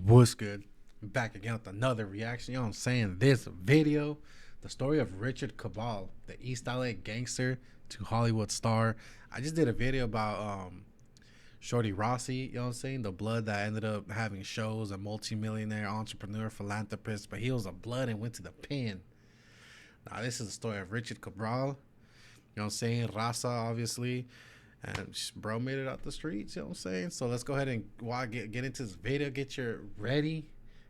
What's good? Back again with another reaction. You know what I'm saying? This video, the story of Richard Cabral, the East LA gangster to Hollywood star. I just did a video about Shorty Rossi, you know what I'm saying? The blood that ended up having shows, a multimillionaire entrepreneur, philanthropist, but he was a blood and went to the pen. Now this is the story of Richard Cabral, you know what I'm saying? Raza, obviously. And bro made it out the streets, you know what I'm saying? So let's go ahead and get into this video. Get your ready, you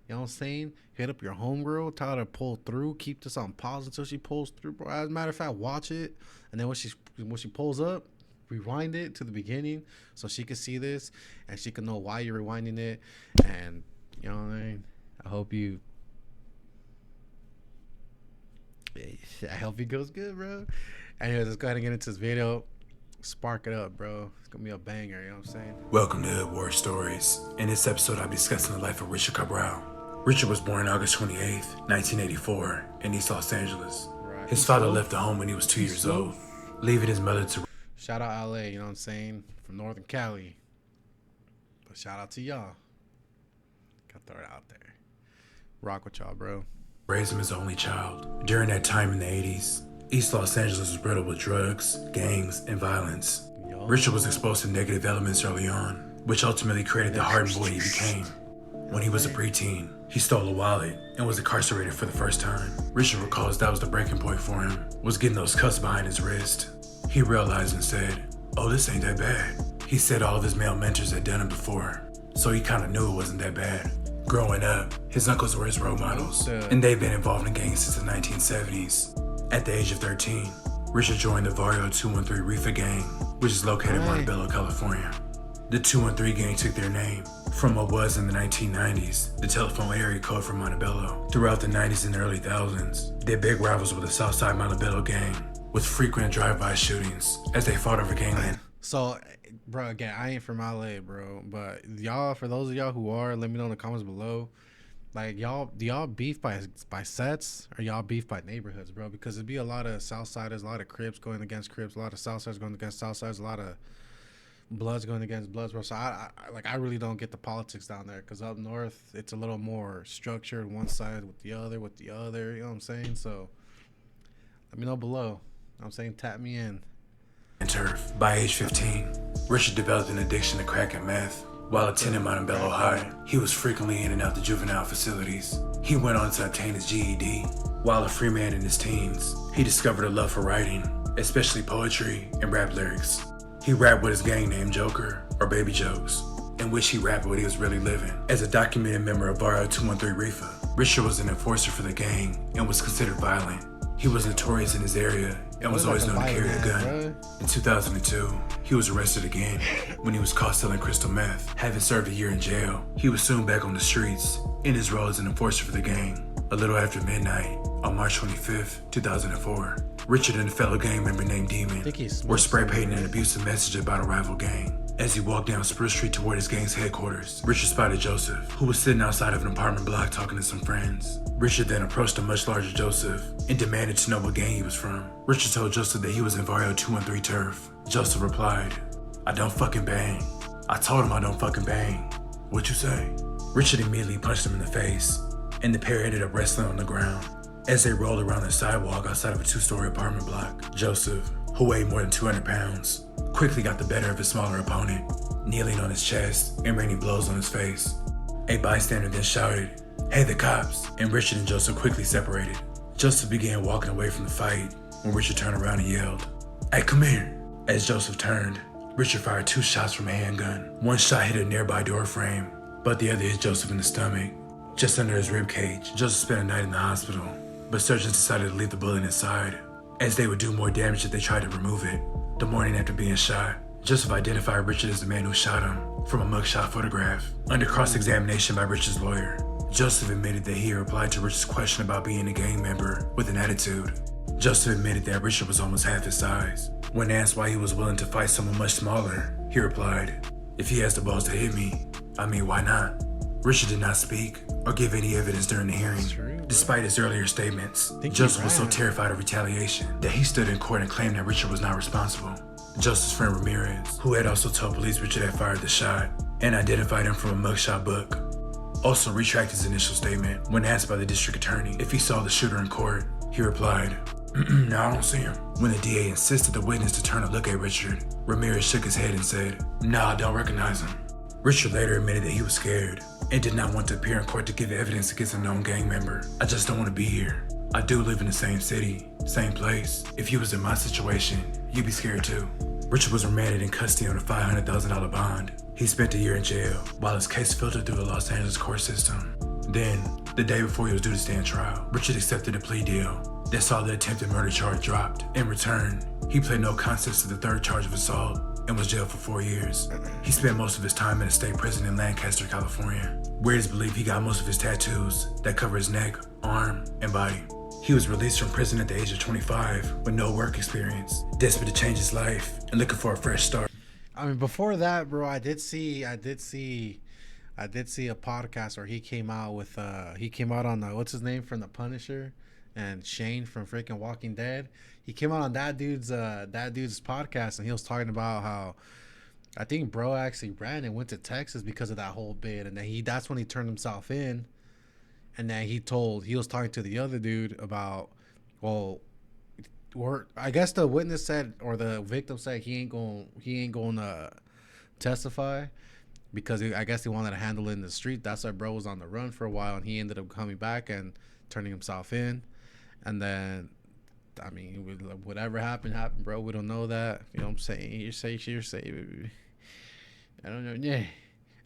know what I'm saying? Hit up your homegirl, tell her to pull through. Keep this on pause until she pulls through, bro. As a matter of fact, watch it, and then when she pulls up, rewind it to the beginning so she can see this and she can know why you're rewinding it. And you know what I mean? I hope it goes good, bro. Anyways, let's go ahead and get into this video. Spark it up, bro. It's gonna be a banger, you know what I'm saying? Welcome to Hood War Stories. In this episode, I'll be discussing the life of Richard Cabral. Richard was born August 28th, 1984, in East Los Angeles. Right. His father left the home when he was 2 years old, leaving his mother to... Shout out LA, you know what I'm saying? From Northern Cali. But shout out to y'all. Gotta throw it out there. Rock with y'all, bro. raise him as the only child. During that time in the 80s, East Los Angeles was riddled with drugs, gangs, and violence. Richard was exposed to negative elements early on, which ultimately created the hardened boy he became. When he was a preteen, he stole a wallet and was incarcerated for the first time. Richard recalls that was the breaking point for him, was getting those cuffs behind his wrist. He realized and said, "Oh, this ain't that bad." He said all of his male mentors had done it before, so he kinda knew it wasn't that bad. Growing up, his uncles were his role models, and they've been involved in gangs since the 1970s. At the age of 13, Richard joined the Barrio 213 Reefer gang, which is located in Montebello, California. The 213 gang took their name from what was in the 1990s, the telephone area code for Montebello. Throughout the 90s and early thousands, their big rivals were the Southside Montebello gang, with frequent drive-by shootings as they fought over gangland. So, bro, again, I ain't from LA, bro, but y'all, for those of y'all who are, let me know in the comments below. Like, do y'all beef by sets or y'all beef by neighborhoods, bro? Because it'd be a lot of Southsiders, a lot of Crips going against Crips, a lot of Southsiders going against Southsiders, a lot of Bloods going against Bloods, bro. So I really don't get the politics down there, because up north it's a little more structured, one side with the other, you know what I'm saying? So let me know below. You know what I'm saying, tap me in. And turf. By age 15, Richard developed an addiction to crack and meth. While attending Montebello High, he was frequently in and out the juvenile facilities. He went on to obtain his GED. While a free man in his teens, he discovered a love for writing, especially poetry and rap lyrics. He rapped with his gang named Joker, or Baby Jokes, in which he rapped what he was really living. As a documented member of Barrio 213 Reefer, Richard was an enforcer for the gang and was considered violent. He was notorious in his area and was always known to carry a gun. In 2002, he was arrested again when he was caught selling crystal meth. Having served a year in jail, he was soon back on the streets in his role as an enforcer for the gang. A little after midnight, on March 25th, 2004, Richard and a fellow gang member named Demon were spray painting an abusive message about a rival gang. As he walked down Spruce Street toward his gang's headquarters, Richard spotted Joseph, who was sitting outside of an apartment block talking to some friends. Richard then approached a much larger Joseph and demanded to know what gang he was from. Richard told Joseph that he was in Barrio 213 Turf. Joseph replied, "I don't fucking bang." "I told him I don't fucking bang." "What'd you say?" Richard immediately punched him in the face, and the pair ended up wrestling on the ground. As they rolled around the sidewalk outside of a 2-story apartment block, Joseph, who weighed more than 200 pounds, quickly got the better of his smaller opponent, kneeling on his chest and raining blows on his face. A bystander then shouted, "Hey, the cops!" and Richard and Joseph quickly separated. Joseph began walking away from the fight when Richard turned around and yelled, "Hey, come here!" As Joseph turned, Richard fired 2 shots from a handgun. One shot hit a nearby door frame, but the other hit Joseph in the stomach, just under his rib cage. Joseph spent a night in the hospital, but surgeons decided to leave the bullet inside, as they would do more damage if they tried to remove it. The morning after being shot, Joseph identified Richard as the man who shot him from a mugshot photograph. Under cross-examination by Richard's lawyer, Joseph admitted that he had replied to Richard's question about being a gang member with an attitude. Joseph admitted that Richard was almost half his size. When asked why he was willing to fight someone much smaller, he replied, "If he has the balls to hit me, I mean, why not?" Richard did not speak or give any evidence during the hearing. Despite his earlier statements, Joseph was so terrified of retaliation that he stood in court and claimed that Richard was not responsible. Joseph's friend Ramirez, who had also told police Richard had fired the shot and identified him from a mugshot book, also retracted his initial statement when asked by the district attorney if he saw the shooter in court. He replied, "No, I don't see him." When the DA insisted the witness to turn to look at Richard, Ramirez shook his head and said, "Nah, I don't recognize him." Richard later admitted that he was scared and did not want to appear in court to give evidence against a known gang member. "I just don't want to be here. I do live in the same city, same place. If you was in my situation, you'd be scared too." Richard was remanded in custody on a $500,000 bond. He spent a year in jail while his case filtered through the Los Angeles court system. Then, the day before he was due to stand trial, Richard accepted a plea deal that saw the attempted murder charge dropped. In return, he pled no contest to the third charge of assault and was jailed for 4 years. He spent most of his time in a state prison in Lancaster, California, where it is believed he got most of his tattoos that cover his neck, arm, and body. He was released from prison at the age of 25 with no work experience, desperate to change his life and looking for a fresh start. I mean, before that, bro, I did see a podcast where he came out with he came out on what's his name from The Punisher and Shane from freaking Walking Dead. He came out on that dude's podcast, and he was talking about how I think bro actually ran and went to Texas because of that whole bit, and then that's when he turned himself in, and then he was talking to the other dude about, well, or I guess the witness said, or the victim said he ain't going to testify because I guess he wanted to handle it in the street. That's why bro was on the run for a while, and he ended up coming back and turning himself in. And then, I mean, whatever happened, bro. We don't know that. You know what I'm saying? You're safe. I don't know. Yeah.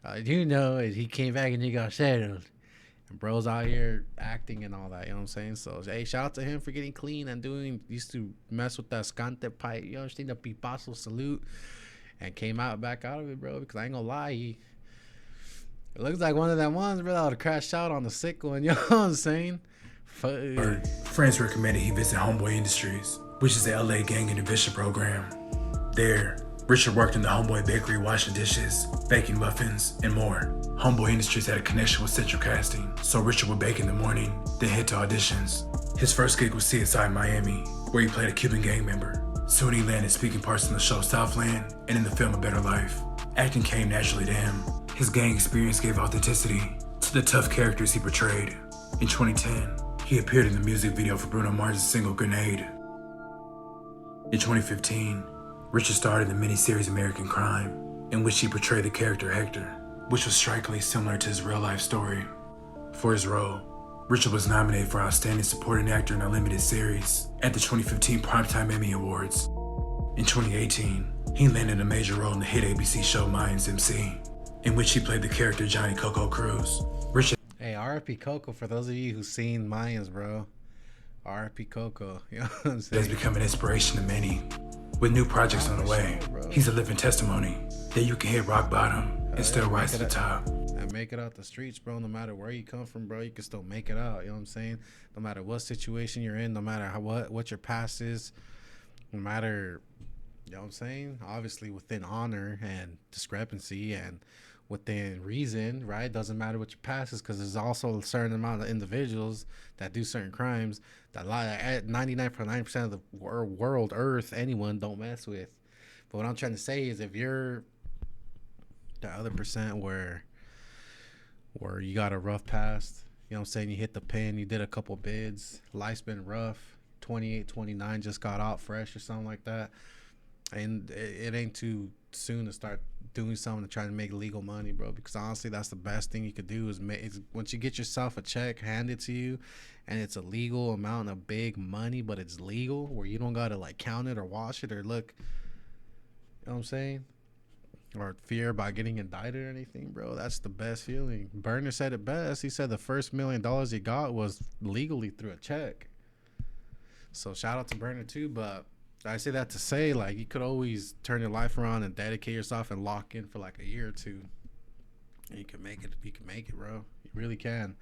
I do know is he came back and he got settled. And bro's out here acting and all that. You know what I'm saying? So, hey, shout out to him for getting clean and used to mess with that scante pipe. You understand? The pipazo salute. And came back out of it, bro. Because I ain't gonna lie, it looks like one of them ones, bro, that would have crashed out on the sick one. You know what I'm saying? Friends recommended he visit Homeboy Industries, which is the LA gang intervention program. There, Richard worked in the Homeboy Bakery washing dishes, baking muffins, and more. Homeboy Industries had a connection with Central Casting, so Richard would bake in the morning, then head to auditions. His first gig was CSI Miami, where he played a Cuban gang member. Soon he landed speaking parts in the show Southland and in the film A Better Life. Acting came naturally to him. His gang experience gave authenticity to the tough characters he portrayed. In 2010, he appeared in the music video for Bruno Mars's single Grenade. In 2015, Richard starred in the miniseries American Crime, in which he portrayed the character Hector, which was strikingly similar to his real-life story. For his role, Richard was nominated for Outstanding Supporting Actor in a Limited Series at the 2015 Primetime Emmy Awards. In 2018, he landed a major role in the hit ABC show Mayans MC, in which he played the character Johnny Coco Cruz. Richard. Hey, R.I.P. Coco, for those of you who've seen Mayans, bro. R.I.P. Coco. You know what I'm saying? Has become an inspiration to many. With new projects on the way, he's a living testimony that you can hit rock bottom and still rise to the top. And make it out the streets, bro. No matter where you come from, bro, you can still make it out. You know what I'm saying? No matter what situation you're in, no matter what your past is, no matter, you know what I'm saying? Obviously within honor and discrepancy and within reason, right? Doesn't matter what your past is, because there's also a certain amount of individuals that do certain crimes that lie at 99.9% of the world, earth, anyone don't mess with. But what I'm trying to say is, if you're the other percent where you got a rough past, you know what I'm saying, you hit the pin, you did a couple bids, life's been rough, 28, 29, just got out fresh or something like that, and it ain't too soon to start doing something to try to make legal money, bro, because honestly that's the best thing you could do is once you get yourself a check handed to you and it's a legal amount of big money, but it's legal, where you don't gotta like count it or wash it or look, you know what I'm saying, or fear about getting indicted or anything, bro. That's the best feeling. Berner said it best. He said the first $1 million he got was legally through a check. So shout out to Berner too. But I say that to say, like, you could always turn your life around and dedicate yourself and lock in for like a year or two. And you can make it. You can make it, bro. You really can.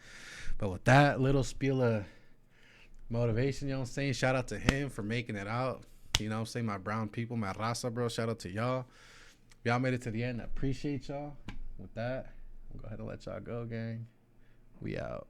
But with that little spiel of motivation, you know what I'm saying, shout out to him for making it out. You know what I'm saying? My brown people, my raza, bro. Shout out to y'all. Y'all made it to the end. I appreciate y'all. With that, we'll go ahead and let y'all go, gang. We out.